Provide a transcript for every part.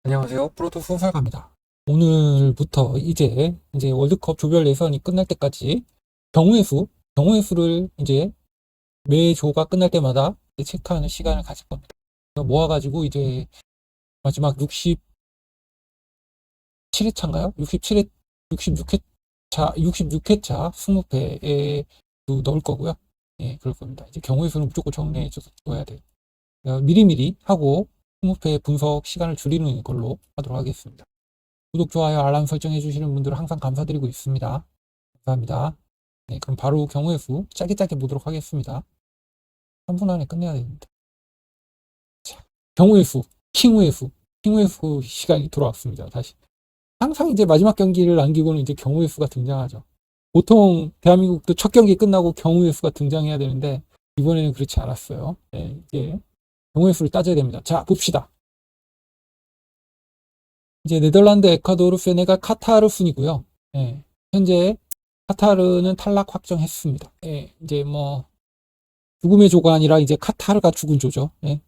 안녕하세요. 프로토 소설가입니다. 오늘부터 이제 월드컵 조별 예선이 끝날 때까지 경우의 경우의 수를 이제 매 조가 끝날 때마다 이제 체크하는 시간을 가질 겁니다. 모아가지고 이제 마지막 67회차인가요? 67회, 66회차, 66회차 20회에 넣을 거고요. 예, 그럴 겁니다. 이제 경우의 수는 무조건 정리해줘야 돼요. 미리미리 하고 20회 분석 시간을 줄이는 걸로 하도록 하겠습니다. 구독, 좋아요, 알람 설정해 주시는 분들 항상 감사드리고 있습니다. 감사합니다. 네, 그럼 바로 경우의 수 짧게 보도록 하겠습니다. 3분 안에 끝내야 됩니다. 자, 경우의 수, 킹우의 수 시간이 돌아왔습니다. 다시. 항상 이제 마지막 경기를 남기고는 이제 경우의 수가 등장하죠. 보통 대한민국도 첫 경기 끝나고 경우의 수가 등장해야 되는데 이번에는 그렇지 않았어요. 네, 이제 경우의 수를 따져야 됩니다. 자, 봅시다. 이제 네덜란드, 에콰도르, 세네갈, 카타르 순이고요. 예, 현재 카타르는 탈락 확정했습니다. 예, 이제 뭐 죽음의 조가 아니라 이제 카타르가 죽은 조죠. 예,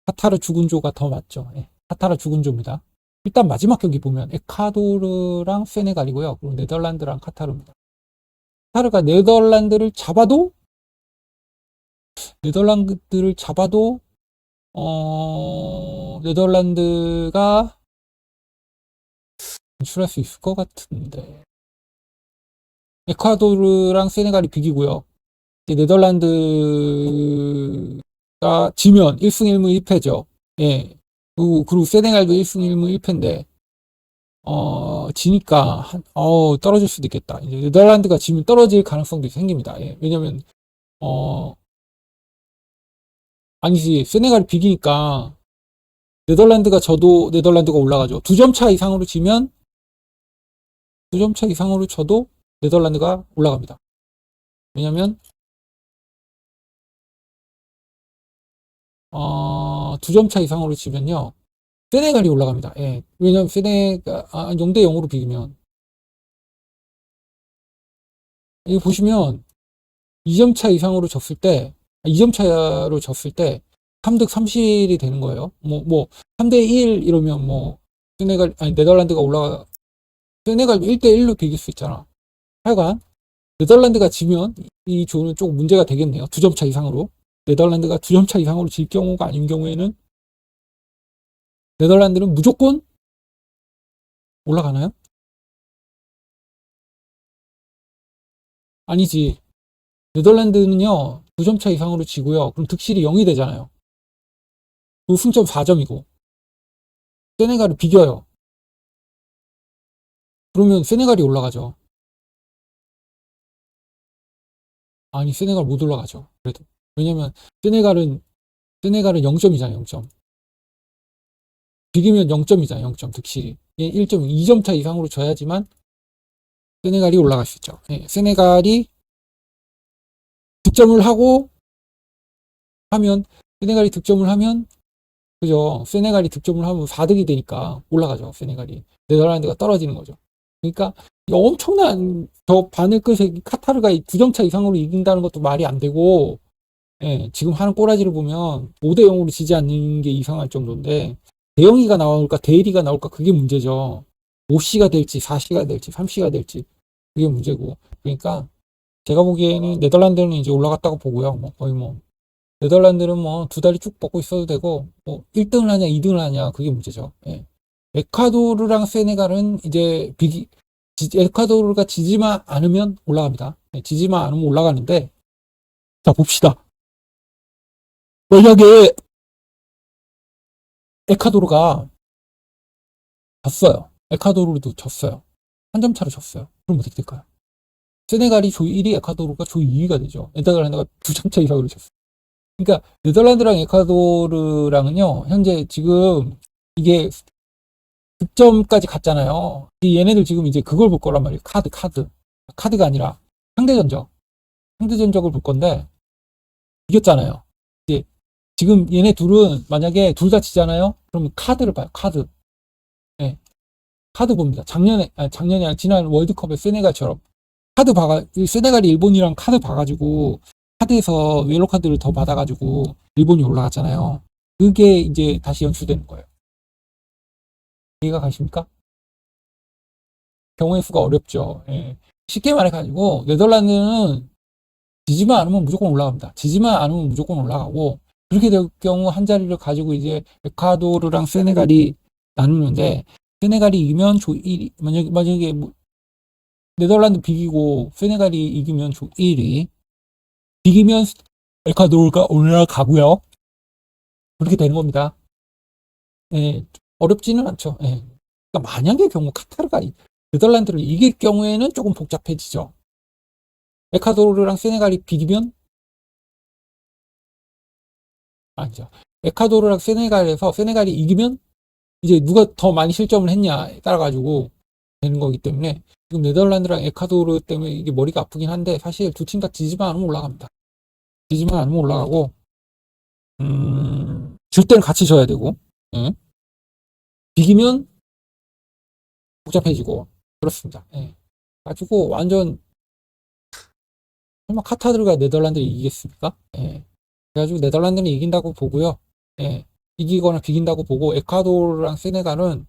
카타르 죽은 조가 더 맞죠. 예, 카타르 죽은 조입니다. 일단 마지막 경기 보면 에콰도르랑 세네갈이고요. 그리고 네덜란드랑 카타르입니다. 카타르가 네덜란드를 잡아도 네덜란드가 진출할 수 있을 것 같은데 에콰도르랑 세네갈이 비기고요. 네덜란드가 지면 1승 1무 1패죠. 예. 그리고 세네갈도 1승 1무 1패인데, 지니까, 떨어질 수도 있겠다. 이제 네덜란드가 지면 떨어질 가능성도 생깁니다. 예. 왜냐면, 어, 아니지, 세네갈이 비기니까, 네덜란드가 져도 네덜란드가 올라가죠. 2점 차 이상으로 지면, 2점 차 이상으로 져도 네덜란드가 올라갑니다. 왜냐면, 2점 차 이상으로 지면요. 세네갈이 올라갑니다. 예. 왜냐면 세네갈 0대 0으로 비기면 여기 보시면 2점 차 이상으로 졌을 때 2점 차로 졌을 때 3득 3실이 되는 거예요. 뭐 3대 1 이러면 뭐 세네갈 아니 네덜란드가 올라가 세네갈 1대 1로 비길 수 있잖아. 하여간 네덜란드가 지면 이 조는 조금 문제가 되겠네요. 2점 차 이상으로. 네덜란드가 2점 차 이상으로 질 경우가 아닌 경우에는 네덜란드는 무조건 올라가나요? 아니지. 네덜란드는요, 9점 차 이상으로 지고요. 그럼 득실이 0이 되잖아요. 그리고 승점 4점이고. 세네갈을 비겨요. 그러면 세네갈이 올라가죠. 아니, 세네갈 못 올라가죠. 그래도. 왜냐면, 세네갈은 0점이잖아요, 0점. 비기면 0점이잖아요, 0점, 득실이. 1점, 2점 차 이상으로 져야지만 세네갈이 올라갈 수 있죠. 예, 세네갈이 득점을 하고 하면, 세네갈이 득점을 하면, 그죠. 세네갈이 득점을 하면 4득이 되니까 올라가죠, 세네갈이. 네덜란드가 떨어지는 거죠. 그러니까 엄청난 저 바늘끝에 카타르가 9점 차 이상으로 이긴다는 것도 말이 안 되고, 예, 지금 하는 꼬라지를 보면 5대 0으로 지지 않는 게 이상할 정도인데, 대영이가 나올까 대리가 나올까 그게 문제죠. 5C가 될지 4C가 될지 3C가 될지 그게 문제고. 그러니까 제가 보기에는 네덜란드는 이제 올라갔다고 보고요. 뭐 거의 뭐 네덜란드는 뭐 두 다리 쭉 뻗고 있어도 되고 뭐 1등을 하냐 2등을 하냐 그게 문제죠. 예. 에콰도르랑 세네갈은 이제 에콰도르가 지지만 않으면 올라갑니다. 예, 지지만 않으면 올라가는데 자 봅시다. 만약에 에콰도르가 졌어요. 에콰도르도 졌어요. 한 점 차로 졌어요. 그럼 어떻게 될까요? 세네갈이 조 1위, 에콰도르가 조 2위가 되죠. 네덜란드가 2점 차 이상으로 졌어요. 그러니까 네덜란드랑 에콰도르랑은요. 현재 지금 이게 득점까지 갔잖아요. 얘네들 지금 이제 그걸 볼 거란 말이에요. 카드가 아니라 상대 전적을 볼 건데 이겼잖아요. 이제 지금 얘네 둘은 만약에 둘 다 지잖아요. 그러면 카드를 봐요. 카드. 네, 카드 봅니다. 작년이 아니라 지난 월드컵의 세네갈처럼 세네갈이 일본이랑 카드 봐가지고 카드에서 옐로 카드를 더 받아가지고 일본이 올라갔잖아요. 그게 이제 다시 연출되는 거예요. 이해가 가십니까? 경우의 수가 어렵죠. 예. 쉽게 말해가지고 네덜란드는 지지만 않으면 무조건 올라갑니다. 지지만 않으면 무조건 올라가고 그렇게 될 경우 한 자리를 가지고 이제 에콰도르랑 세네갈이 나누는데 세네갈이 이기면 만약에 뭐 네덜란드 비기고 세네갈이 이기면 조 1위 비기면 에콰도르가 올라가고요. 그렇게 되는 겁니다. 예, 어렵지는 않죠. 예. 그러니까 만약의 경우 카타르가 네덜란드를 이길 경우에는 조금 복잡해지죠. 에콰도르랑 세네갈이 비기면 아니죠. 에콰도르랑 세네갈에서 세네갈이 이기면 이제 누가 더 많이 실점을 했냐에 따라 가지고 되는 거기 때문에 지금 네덜란드랑 에콰도르 때문에 이게 머리가 아프긴 한데 사실 두 팀 다 지지만 않으면 올라갑니다. 지지만 않으면 올라가고 질 때는 같이 져야 되고 예. 비기면 복잡해지고 그렇습니다. 예. 가지고 완전 설마 카타르가 네덜란드를 이기겠습니까? 예. 그래가지고 네덜란드는 이긴다고 보고요. 예. 이기거나 비긴다고 보고 에콰도르랑 세네갈은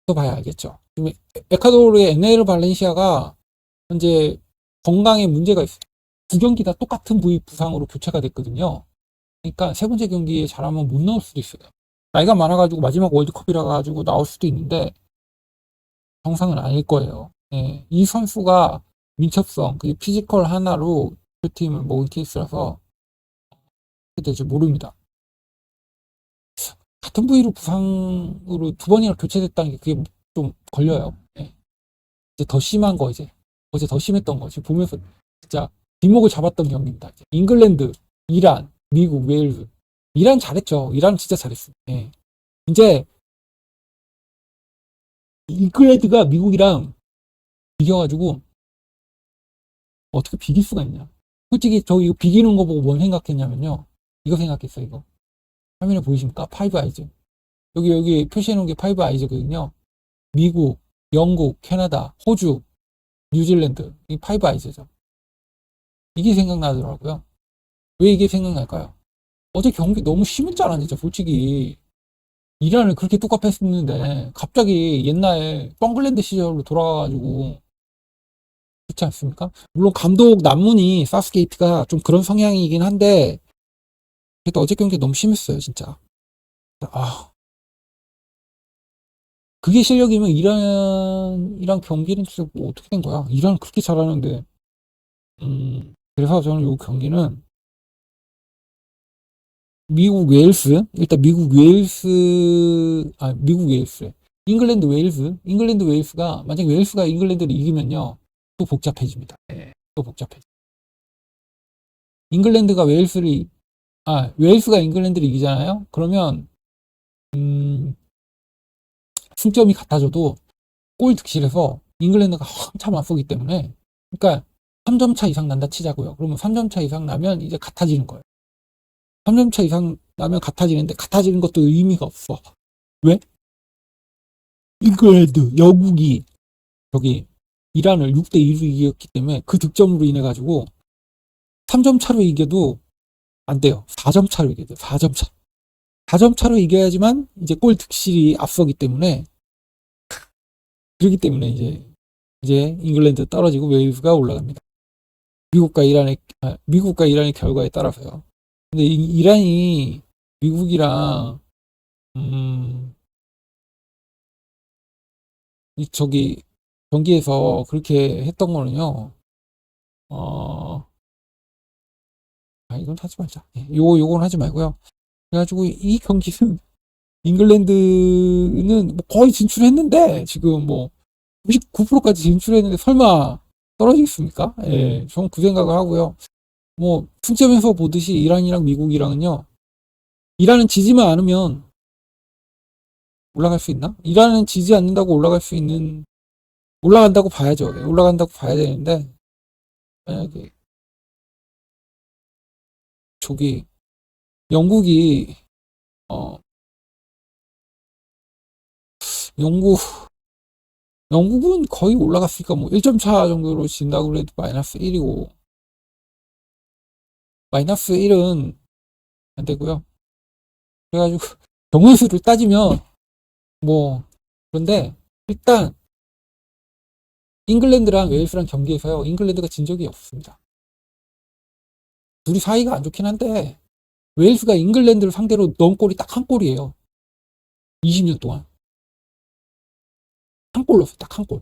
또 봐야 알겠죠. 지금 에콰도르의 에네르 발렌시아가 현재 건강에 문제가 있어요. 두 경기 다 똑같은 부위 부상으로 교체가 됐거든요. 그러니까 세 번째 경기에 잘하면 못 나올 수도 있어요. 나이가 많아가지고 마지막 월드컵이라 가지고 나올 수도 있는데 정상은 아닐 거예요. 예. 이 선수가 민첩성, 그 피지컬 하나로 그 팀을 먹은 케이스라서 어떻게 될지 모릅니다. 같은 부위로 부상으로 두 번이나 교체됐다는 게 그게 좀 걸려요. 예. 이제 더 심한 거 이제 어제 더 심했던 거 지금 보면서 진짜 뒷목을 잡았던 경기입니다. 이제 잉글랜드, 이란, 미국, 웨일즈. 이란 잘했죠. 이란 진짜 잘했어. 예. 이제 잉글랜드가 미국이랑 비겨가지고 어떻게 비길 수가 있냐. 솔직히 저 이거 비기는 거 보고 뭔 생각했냐면요. 이거 생각했어요. 이거 화면에 보이십니까? 파이브 아이즈. 여기 표시해 놓은 게 파이브 아이즈거든요. 미국, 영국, 캐나다, 호주, 뉴질랜드. 이 파이브 아이즈죠. 이게 생각나더라고요. 왜 이게 생각날까요? 어제 경기 너무 심했잖아, 진짜 솔직히. 이란을 그렇게 뚜껑했었는데 갑자기 옛날 뻥글랜드 시절로 돌아가가지고 그렇지 않습니까? 물론 감독 남문이 사우스게이트가 좀 그런 성향이긴 한데 그래도 어제 경기 너무 심했어요, 진짜. 아, 그게 실력이면 이란 경기는 진짜 뭐 어떻게 된 거야? 이란 그렇게 잘하는데. 그래서 저는 이 경기는 미국 웨일스, 일단 미국 웨일스, 잉글랜드 웨일스가, 만약 웨일스가 잉글랜드를 이기면요, 또 복잡해집니다. 예, 또 복잡해. 잉글랜드가 웨일스를, 웨일스가 잉글랜드를 이기잖아요? 그러면, 승점이 같아져도 골 득실에서 잉글랜드가 한참 앞서기 때문에, 그러니까 3점 차 이상 난다 치자고요. 그러면 3점 차 이상 나면 이제 같아지는 거예요. 3점 차 이상 나면 같아지는데, 같아지는 것도 의미가 없어. 왜? 잉글랜드, 영국이 저기 이란을 6대 2로 이겼기 때문에 그 득점으로 인해 가지고 3점 차로 이겨도 안 돼요. 4점 차로 이겨야 돼요. 4점 차. 4점 차로 이겨야지만 이제 골 득실이 앞서기 때문에 그렇기 때문에 이제 잉글랜드 떨어지고 웨일즈가 올라갑니다. 미국과 이란의 결과에 따라서요. 근데 이란이 미국이랑 저기 경기에서 그렇게 했던 거는요. 어, 이건 하지 말자. 요건 하지 말고요. 그래가지고 이 경기는 잉글랜드는 뭐 거의 진출했는데 지금 뭐 99%까지 진출했는데 설마 떨어지겠습니까? 예, 저는 그 생각을 하고요. 뭐 승점에서 보듯이 이란이랑 미국이랑은요. 이란은 지지만 않으면 올라갈 수 있나? 이란은 지지 않는다고 올라간다고 봐야죠. 예, 올라간다고 봐야 되는데 만약에 저기 영국이 어 영국 영국은 거의 올라갔으니까 뭐 1점 차 정도로 진다고 해도 마이너스 1이고 마이너스 1은 안 되고요. 그래가지고 경우의 수를 따지면 뭐 그런데 일단 잉글랜드랑 웨일스랑 경기에서요. 잉글랜드가 진 적이 없습니다. 둘이 사이가 안 좋긴 한데 웨일스가 잉글랜드를 상대로 넣은 골이 딱 한 골이에요. 20년 동안. 한 골 넣었어요. 딱 한 골.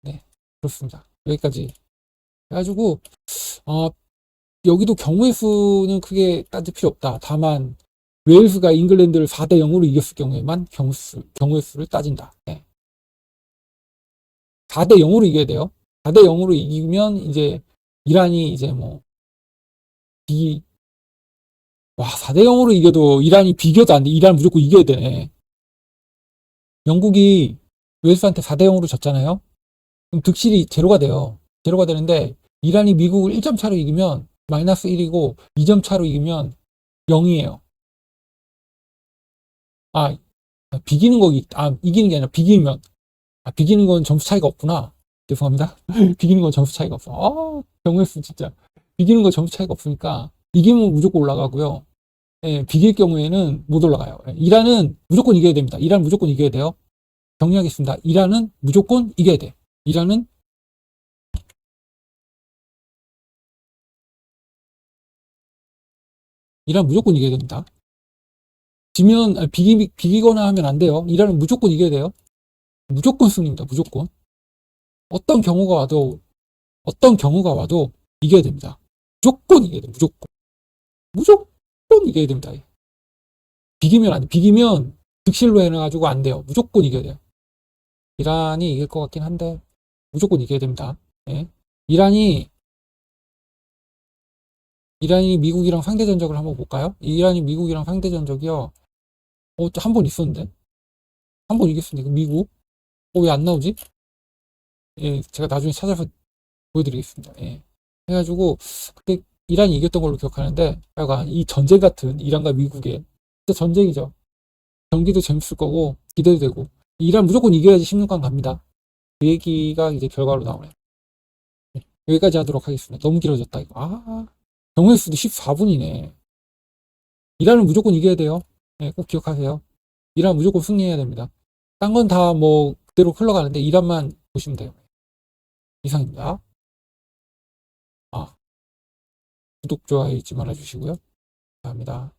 네, 그렇습니다. 여기까지 해가지고 어, 여기도 경우의 수는 크게 따질 필요 없다. 다만 웨일스가 잉글랜드를 4대 0으로 이겼을 경우에만 경우의 수를 따진다. 네. 4대 0으로 이겨야 돼요. 4대 0으로 이기면 이제 이란이 이제 뭐 비, 와, 4대 0으로 이겨도 이란이 비겨도 안 돼. 이란 무조건 이겨야 되네. 영국이 웨일스한테 4대 0으로 졌잖아요. 그럼 득실이 제로가 돼요. 제로가 되는데 이란이 미국을 1점 차로 이기면 마이너스 1이고 2점 차로 이기면 0이에요. 아, 비기는 거기, 이기는 게 아니라 비기면. 비기는 건 점수 차이가 없구나. 죄송합니다. 비기는 건 점수 차이가 없어. 경우의 수 진짜. 비기는 건 점수 차이가 없으니까 이기면 무조건 올라가고요. 예, 비길 경우에는 못 올라가요. 예, 이란은 무조건 이겨야 됩니다. 이란 무조건 이겨야 돼요. 정리하겠습니다. 이란은 무조건 이겨야 돼. 이란은 무조건 이겨야 됩니다. 지면 비기거나 하면 안 돼요. 이란은 무조건 이겨야 돼요. 무조건 승리입니다. 무조건. 어떤 경우가 와도 어떤 경우가 와도 이겨야 됩니다. 무조건 이겨야 돼. 무조건 이겨야 됩니다. 비기면 안 돼. 비기면 득실로 해놔가지고 안 돼요. 무조건 이겨야 돼요. 이란이 이길 것 같긴 한데 무조건 이겨야 됩니다. 예. 이란이 미국이랑 상대 전적을 한번 볼까요? 이란이 미국이랑 상대 전적이요. 한 번 있었는데 한 번 이겼습니다. 미국. 왜 안 나오지? 예, 제가 나중에 찾아서 보여드리겠습니다. 예. 해가지고 그때 이란이 이겼던 걸로 기억하는데 약간 이 전쟁 같은 이란과 미국의 진짜 전쟁이죠. 경기도 재밌을 거고 기대도 되고 이란 무조건 이겨야지 16강 갑니다. 그 얘기가 이제 결과로 나오네요. 네, 여기까지 하도록 하겠습니다. 너무 길어졌다 이거. 경우의 수도 14분이네. 이란은 무조건 이겨야 돼요. 네, 꼭 기억하세요. 이란 무조건 승리해야 됩니다. 딴 건 다 뭐 그대로 흘러가는데 이란만 보시면 돼요. 이상입니다. 구독, 좋아요 잊지 말아주시고요. 감사합니다.